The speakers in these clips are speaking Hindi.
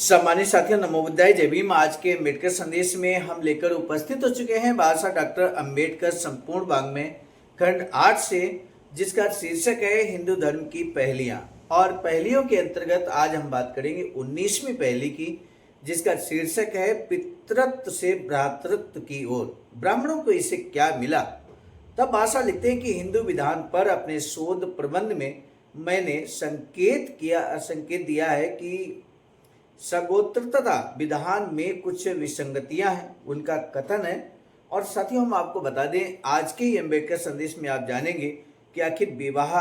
सम्मानित साथियों, नमो बुद्धाय, जय भीम। आज के अम्बेडकर संदेश में हम लेकर उपस्थित हो चुके हैं बाबा डॉक्टर अम्बेडकर संपूर्ण वाङ्मय खंड 8 से, जिसका शीर्षक है हिंदू धर्म की पहलियां। और पहलियों के अंतर्गत आज हम बात करेंगे 19वीं पहली की, जिसका शीर्षक है पितृत्व से भ्रातृत्व की ओर, ब्राह्मणों को इससे क्या मिला। तब भाषा लिखते हैं कि हिंदू विधान पर अपने शोध प्रबंध में मैंने संकेत दिया है कि सगोत्रता विधान में कुछ विसंगतियां हैं, उनका कथन है। और साथियों, हम आपको बता दें, आज के ही अम्बेडकर संदेश में आप जानेंगे कि आखिर विवाह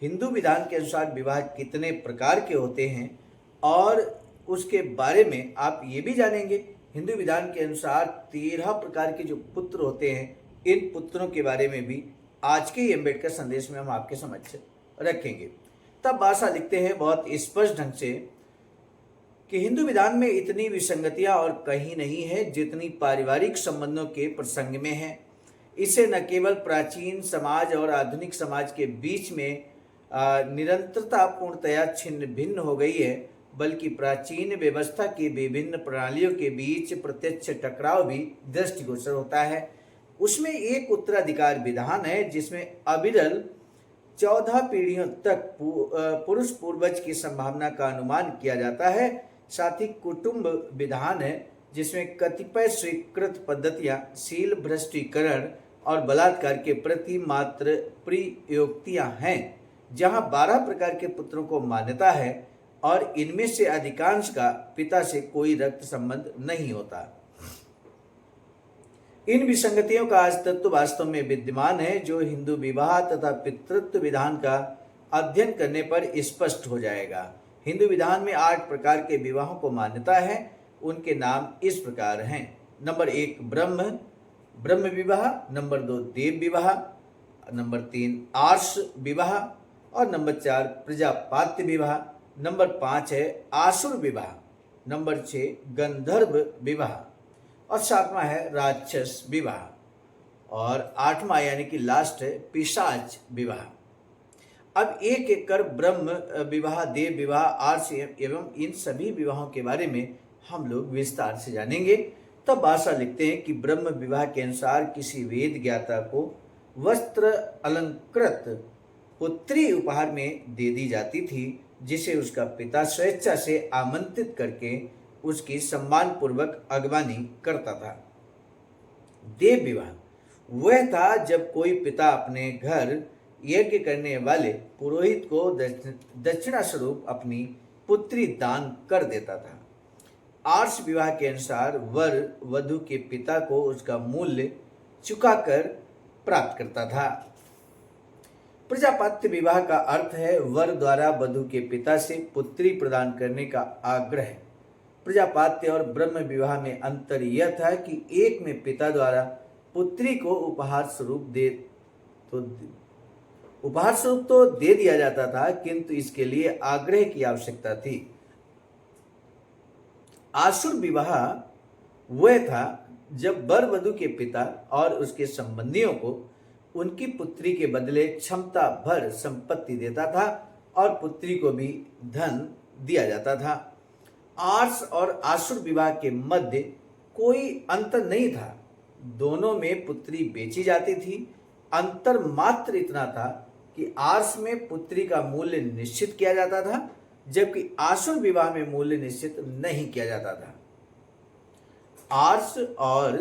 हिंदू विधान के अनुसार विवाह कितने प्रकार के होते हैं, और उसके बारे में आप ये भी जानेंगे हिंदू विधान के अनुसार 13 प्रकार के जो पुत्र होते हैं, इन पुत्रों के बारे में भी आज के ही अम्बेडकर संदेश में हम आपके समक्ष रखेंगे। तब भाषा लिखते हैं बहुत स्पष्ट ढंग से कि हिंदू विधान में इतनी विसंगतियां और कहीं नहीं है जितनी पारिवारिक संबंधों के प्रसंग में है। इससे न केवल प्राचीन समाज और आधुनिक समाज के बीच में निरंतरता पूर्णतया छिन्न भिन्न हो गई है, बल्कि प्राचीन व्यवस्था की विभिन्न प्रणालियों के बीच प्रत्यक्ष टकराव भी दृष्टिगोचर होता है। उसमें एक उत्तराधिकार विधान है जिसमें अविरल 14 पीढ़ियों तक पुरुष पूर्वज की संभावना का अनुमान किया जाता है। साथ ही कुटुंब विधान है जिसमें कतिपय स्वीकृत पद्धतियां शील भ्रष्टीकरण और बलात्कार के प्रति मात्र प्रयोक्तियां हैं, जहां 12 प्रकार के पुत्रों को मान्यता है और इनमें से अधिकांश का पिता से कोई रक्त संबंध नहीं होता। इन विसंगतियों का अस्तित्व वास्तव में विद्यमान है, जो हिंदू विवाह तथा पितृत्व विधान का अध्ययन करने पर स्पष्ट हो जाएगा। हिंदू विधान में 8 प्रकार के विवाहों को मान्यता है। उनके नाम इस प्रकार हैं। नंबर 1 ब्रह्म विवाह, नंबर 2 देव विवाह, नंबर 3 आर्ष विवाह, और नंबर 4 प्रजापात्य विवाह, नंबर 5 है आसुर विवाह, नंबर 6 गंधर्व विवाह, और 7वां है राक्षस विवाह, और 8वां यानी कि लास्ट है पिशाच विवाह। अब एक एक कर ब्रह्म विवाह, देव विवाह, आर्ष एवं इन सभी विवाहों के बारे में हम लोग विस्तार से जानेंगे। तब भाषा लिखते हैं कि ब्रह्म विवाह के अनुसार किसी वेद ज्ञाता को वस्त्र अलंकृत पुत्री उपहार में दे दी जाती थी, जिसे उसका पिता स्वेच्छा से आमंत्रित करके उसकी सम्मान पूर्वक अगवानी करता था। देव विवाह वह था जब कोई पिता अपने घर यज्ञ करने वाले पुरोहित को दक्षिणा स्वरूप अपनी पुत्री दान कर देता था। आर्ष विवाह के अनुसार वर वधु के पिता को उसका मूल्य चुकाकर प्राप्त करता था। प्रजापात्य विवाह का अर्थ है वर द्वारा वधु के पिता से पुत्री प्रदान करने का आग्रह। प्रजापात्य और ब्रह्म विवाह में अंतर यह था कि एक में पिता द्वारा पुत्री को उपहार स्वरूप तो दे दिया जाता था, किंतु इसके लिए आग्रह की आवश्यकता थी। आसुर विवाह वह था जब वर वधु के पिता और उसके संबंधियों को उनकी पुत्री के बदले क्षमता भर संपत्ति देता था और पुत्री को भी धन दिया जाता था। आर्ष और आसुर विवाह के मध्य कोई अंतर नहीं था, दोनों में पुत्री बेची जाती थी। अंतर मात्र इतना था कि आर्ष में पुत्री का मूल्य निश्चित किया जाता था, जबकि आसुर विवाह में मूल्य निश्चित नहीं किया जाता था। आर्ष और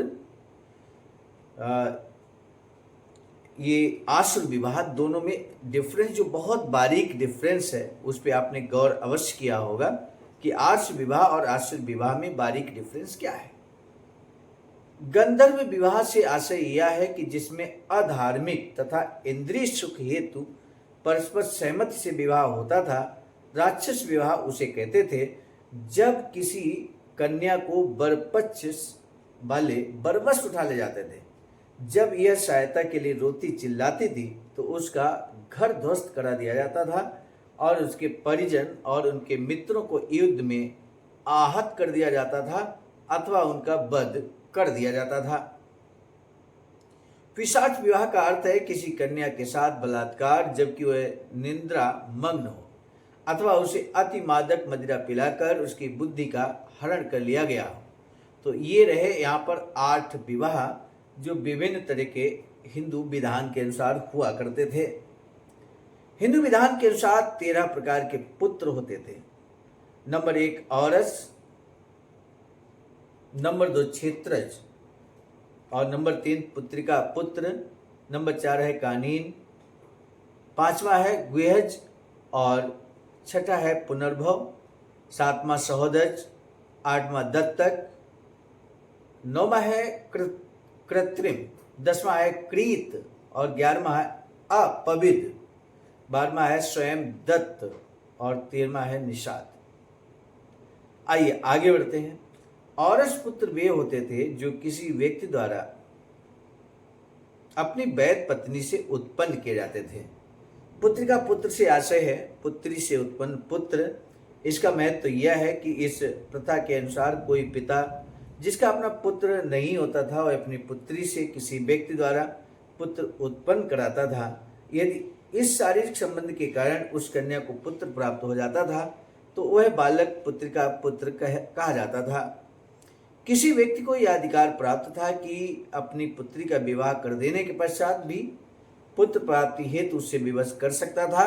ये आसुर विवाह दोनों में डिफरेंस, जो बहुत बारीक डिफरेंस है, उस पर आपने गौर अवश्य किया होगा कि आर्ष विवाह और आसुर विवाह में बारीक डिफरेंस क्या है। गंधर्व विवाह से आशय यह है कि जिसमें अधार्मिक तथा इंद्रिय सुख हेतु परस्पर सहमति से विवाह होता था। राक्षस विवाह उसे कहते थे जब किसी कन्या को बरपक्ष वाले बरबस उठा ले जाते थे। जब यह सहायता के लिए रोती चिल्लाती थी तो उसका घर ध्वस्त करा दिया जाता था और उसके परिजन और उनके मित्रों को युद्ध में आहत कर दिया जाता था अथवा उनका वध कर दिया जाता था। पिशाच विवाह का अर्थ है किसी कन्या के साथ बलात्कार जबकि वह निद्रा मग्न हो। अथवा उसे अति मादक मदिरा पिलाकर उसकी बुद्धि का हरण कर लिया गया। तो ये रहे यहाँ पर 8 विवाह जो विभिन्न तरह के हिंदू विधान के अनुसार हुआ करते थे। हिंदू विधान के अनुसार 13 प्रकार के पुत्र होते थे। नंबर 1 औरस, नंबर 2 क्षेत्रज, और नंबर 3 पुत्रिका पुत्र, नंबर 4 है कानीन, 5वां है गुहज, और 6ठा है पुनर्भव, 7वां सहोदज, 8वां दत्तक, 9वां है कृत्रिम, 10वां है क्रीत, और 11वां है अपविद, 12वां है स्वयं दत्त, और 13वां है निषाद। आइए आगे बढ़ते हैं। औरस पुत्र वे होते थे जो किसी व्यक्ति द्वारा अपनी वैध पत्नी से उत्पन्न किए जाते थे। पुत्रिका पुत्र से आशय है पुत्री से उत्पन्न पुत्र। इसका महत्व तो यह है कि इस प्रथा के अनुसार कोई पिता जिसका अपना पुत्र नहीं होता था वह अपनी पुत्री से किसी व्यक्ति द्वारा पुत्र उत्पन्न कराता था। यदि इस शारीरिक संबंध के कारण उस कन्या को पुत्र प्राप्त हो जाता था तो वह बालक पुत्रिका पुत्र कहा जाता था। किसी व्यक्ति को यह अधिकार प्राप्त था कि अपनी पुत्री का विवाह कर देने के पश्चात भी पुत्र प्राप्ति हेतु उससे विवश कर सकता था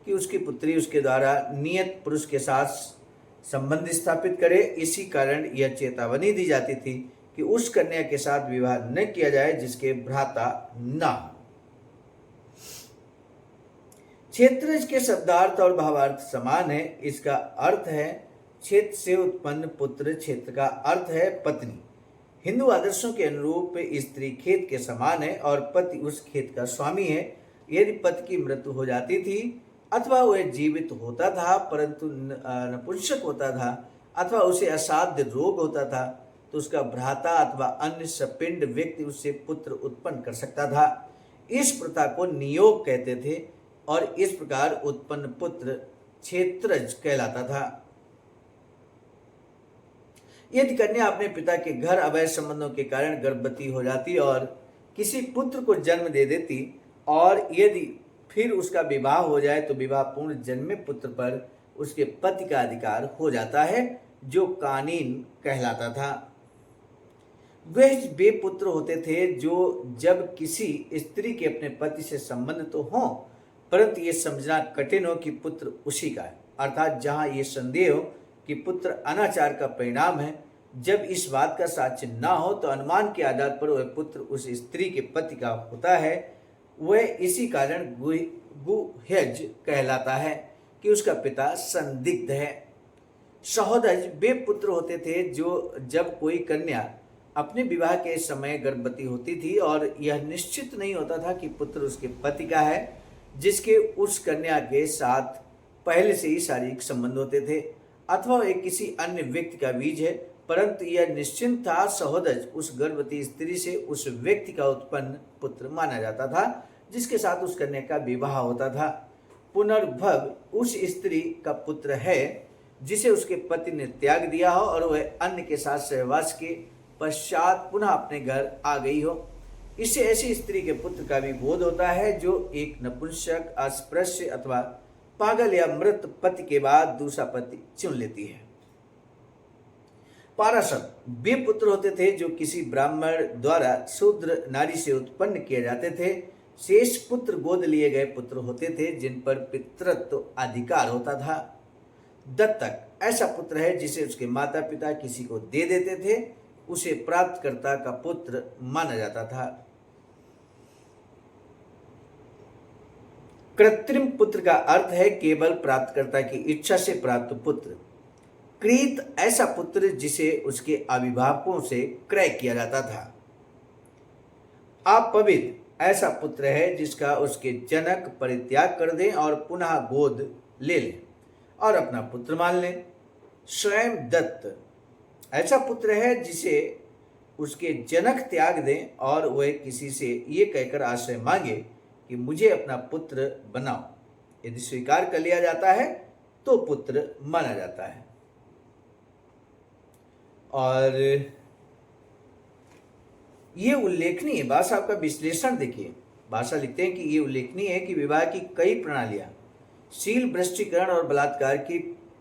कि उसकी पुत्री उसके द्वारा नियत पुरुष के साथ संबंध स्थापित करे। इसी कारण यह चेतावनी दी जाती थी कि उस कन्या के साथ विवाह न किया जाए जिसके भ्राता न हो। क्षेत्रज के शब्दार्थ और भावार्थ समान है। इसका अर्थ है क्षेत्र से उत्पन्न पुत्र, क्षेत्र का अर्थ है पत्नी। हिंदू आदर्शों के अनुरूप स्त्री खेत के समान है और पति उस खेत का स्वामी है। यदि पति की मृत्यु हो जाती थी अथवा वह जीवित होता था परंतु नपुंसक होता था अथवा उसे असाध्य रोग होता था तो उसका भ्राता अथवा अन्य सपिंड व्यक्ति उससे पुत्र उत्पन्न कर सकता था। इस प्रथा को नियोग कहते थे और इस प्रकार उत्पन्न पुत्र क्षेत्रज कहलाता था। यदि कन्या अपने पिता के घर अवैध संबंधों के कारण गर्भवती हो जाती और किसी पुत्र को जन्म दे देती और यदि फिर उसका विवाह हो जाए तो विवाह पूर्ण जन्मे पुत्र पर उसके पति का अधिकार हो जाता है जो कानीन कहलाता था। वे पुत्र होते थे जो जब किसी स्त्री के अपने पति से संबंध तो हो परंतु ये समझना कठिन हो कि पुत्र उसी का है, अर्थात जहां ये संदेह हो कि पुत्र अनाचार का परिणाम है। जब इस बात का साक्ष्य न हो तो अनुमान के आधार पर वह पुत्र उस स्त्री के पति का होता है। वह इसी कारण गुहज कहलाता है कि उसका पिता संदिग्ध है। सहोदज वे पुत्र होते थे जो जब कोई कन्या अपने विवाह के समय गर्भवती होती थी और यह निश्चित नहीं होता था कि पुत्र उसके पति का है जिसके उस कन्या के साथ पहले से ही शारीरिक संबंध होते थे अथवा एक किसी अन्य व्यक्ति का बीज है, परंतु यह निश्चिंत था सहोदज उस गर्भवती स्त्री से उस व्यक्ति का उत्पन्न पुत्र माना जाता था जिसके साथ उस कन्या का विवाह होता था। पुनर्भव उस स्त्री का पुत्र है जिसे उसके पति ने त्याग दिया हो और वह अन्य के साथ सहवास के पश्चात पुनः अपने घर आ गई हो। इससे ऐसी स्त्री के पुत्र का भी बोध होता है जो एक नपुंसक, अस्पृश्य अथवा पागल या मृत पति के बाद दूसरा पति चुन लेती है। पाराशर वे पुत्र होते थे जो किसी ब्राह्मण द्वारा शूद्र नारी से उत्पन्न किए जाते थे। शेष पुत्र गोद लिए गए पुत्र होते थे जिन पर पितृत्व अधिकार होता था। दत्तक ऐसा पुत्र है जिसे उसके माता पिता किसी को दे देते थे, उसे प्राप्तकर्ता का पुत्र माना जाता था। कृत्रिम पुत्र का अर्थ है केवल प्राप्तकर्ता की इच्छा से प्राप्त पुत्र। क्रीत ऐसा पुत्र जिसे उसके अभिभावकों से क्रय किया जाता था। अपविद ऐसा पुत्र है जिसका उसके जनक परित्याग कर दें और पुनः गोद ले लें और अपना पुत्र मान लें। स्वयं दत्त ऐसा पुत्र है जिसे उसके जनक त्याग दें और वह किसी से ये कहकर आश्रय मांगे कि मुझे अपना पुत्र बनाओ। यदि स्वीकार कर लिया जाता है तो पुत्र माना जाता है। और ये उल्लेखनीय भाषा का विश्लेषण देखिए। भाषा लिखते हैं कि ये उल्लेखनीय है कि विवाह की कई प्रणालियां शील भ्रष्टीकरण और बलात्कार की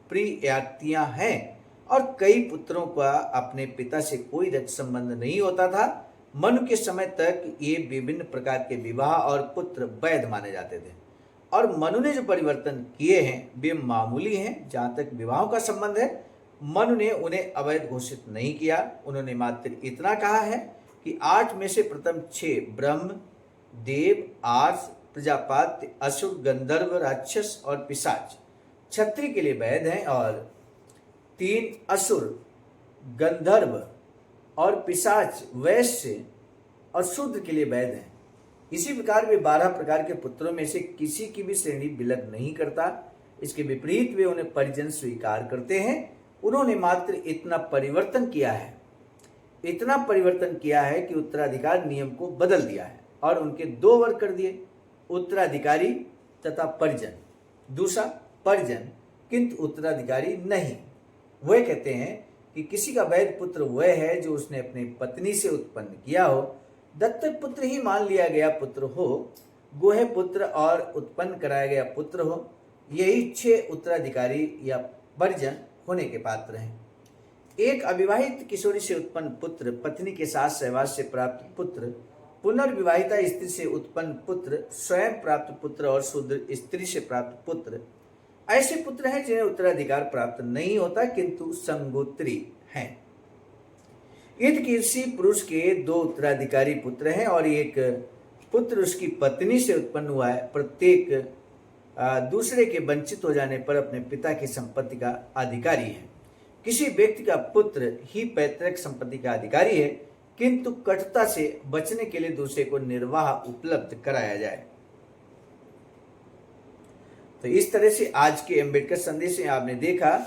प्रयातियां हैं और कई पुत्रों का अपने पिता से कोई रक्त संबंध नहीं होता था। मनु के समय तक ये विभिन्न प्रकार के विवाह और पुत्र वैध माने जाते थे और मनु ने जो परिवर्तन किए हैं वे मामूली हैं। जहाँ तक विवाहों का संबंध है, मनु ने उन्हें अवैध घोषित नहीं किया। उन्होंने मात्र इतना कहा है कि 8 में से प्रथम 6 ब्रह्म, देव, आर्ष, प्रजापत्य, असुर, गंधर्व, राक्षस और पिशाच क्षत्रिय के लिए वैध हैं और 3 असुर, गंधर्व और पिशाच वैश्य और शूद्र के लिए वैध हैं। इसी प्रकार वे 12 प्रकार के पुत्रों में से किसी की भी श्रेणी विलग नहीं करता। इसके विपरीत वे उन्हें परिजन स्वीकार करते हैं। उन्होंने मात्र इतना परिवर्तन किया है कि उत्तराधिकार नियम को बदल दिया है और उनके 2 वर्ग कर दिए, उत्तराधिकारी तथा परिजन। दूसरा, परिजन किंतु उत्तराधिकारी नहीं। वह कहते हैं कि किसी का वैध पुत्र वह है जो उसने अपनी पत्नी से उत्पन्न किया हो, दत्तक पुत्र ही मान लिया गया पुत्र हो, गोहे पुत्र और उत्पन्न कराया गया पुत्र हो। यही 6 उत्तराधिकारी या परिजन होने के पात्र हैं। एक अविवाहित किशोरी से उत्पन्न पुत्र, पत्नी के साथ सहवास से प्राप्त पुत्र, पुनर्विवाहिता स्त्री से उत्पन्न पुत्र, स्वयं प्राप्त पुत्र और शूद्र स्त्री से प्राप्त पुत्र ऐसे पुत्र हैं जिन्हें उत्तराधिकार प्राप्त नहीं होता किंतु संगोत्री हैं। यदि किसी पुरुष के 2 उत्तराधिकारी पुत्र हैं और एक पुत्र उसकी पत्नी से उत्पन्न हुआ है, प्रत्येक दूसरे के वंचित हो जाने पर अपने पिता की संपत्ति का अधिकारी है। किसी व्यक्ति का पुत्र ही पैतृक संपत्ति का अधिकारी है किंतु कटुता से बचने के लिए दूसरे को निर्वाह उपलब्ध कराया जाए। तो इस तरह से आज के अम्बेडकर संदेश में आपने देखा,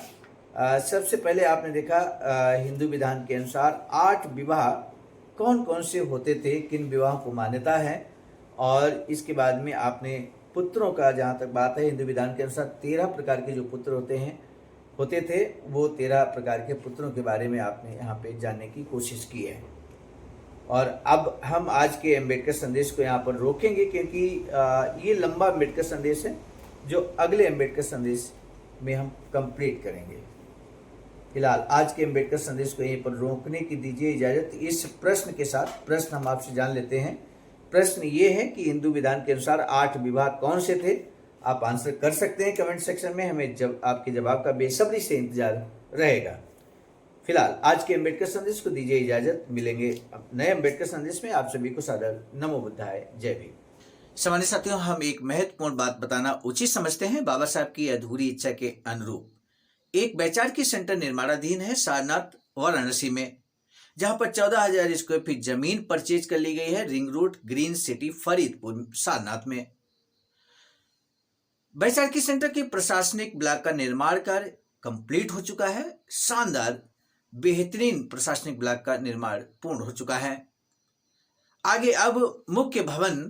सबसे पहले आपने देखा हिंदू विधान के अनुसार 8 विवाह कौन कौन से होते थे, किन विवाहों को मान्यता है, और इसके बाद में आपने पुत्रों का जहाँ तक बात है हिंदू विधान के अनुसार 13 प्रकार के जो पुत्र होते थे वो 13 प्रकार के पुत्रों के बारे में आपने यहाँ पे जानने की कोशिश की है। और अब हम आज के अम्बेडकर संदेश को यहाँ पर रोकेंगे क्योंकि ये लंबा अम्बेडकर संदेश है जो अगले अम्बेडकर संदेश में हम कंप्लीट करेंगे। फिलहाल आज के अम्बेडकर संदेश को यहीं पर रोकने की दीजिए इजाज़त। इस प्रश्न के साथ प्रश्न हम आपसे जान लेते हैं। प्रश्न ये है कि हिंदू विधान के अनुसार 8 विवाह कौन से थे। आप आंसर कर सकते हैं कमेंट सेक्शन में, हमें आपके जवाब का बेसब्री से इंतजार रहेगा। फिलहाल आज के अम्बेडकर संदेश को दीजिए इजाज़त। मिलेंगे नए अम्बेडकर संदेश में। आप सभी को सादर नमो बुद्धाय, जय भीम। सामान्य साथियों, हम एक महत्वपूर्ण बात बताना उचित समझते हैं। बाबा साहब की अधूरी इच्छा के अनुरूप एक वैचारिक सेंटर निर्माणाधीन है सारनाथ वाराणसी में, जहां पर 14,000 स्क्वायर फीट जमीन परचेज कर ली गई है ring road green city Faridpur Sarnath में। वैचारिक सेंटर के प्रशासनिक ब्लॉक का निर्माण कार्य कंप्लीट हो चुका है। शानदार बेहतरीन प्रशासनिक ब्लॉक का निर्माण पूर्ण हो चुका है। आगे अब मुख्य भवन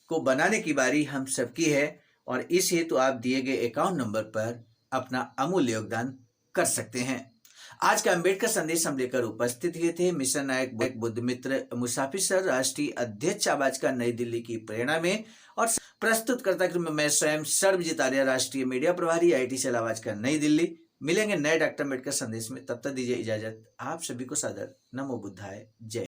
को बनाने की बारी हम सबकी है और इस हेतु आप दिए गए अकाउंट नंबर पर अपना अमूल्य योगदान कर सकते हैं। आज का अम्बेडकर संदेश हम लेकर उपस्थित हुए थे मिशन नायक बुद्ध मित्र मुसाफिर सर, राष्ट्रीय अध्यक्ष आवाज का नई दिल्ली की प्रेरणा में, और प्रस्तुतकर्ता के रूप में मैं स्वयं सर्वजित आर्य, राष्ट्रीय मीडिया प्रभारी, IIT सेल आवाज का नई दिल्ली। मिलेंगे नए डॉक्टर अम्बेडकर संदेश में, तब तक दीजिए इजाजत। आप सभी को सादर नमो बुद्धाय, जय।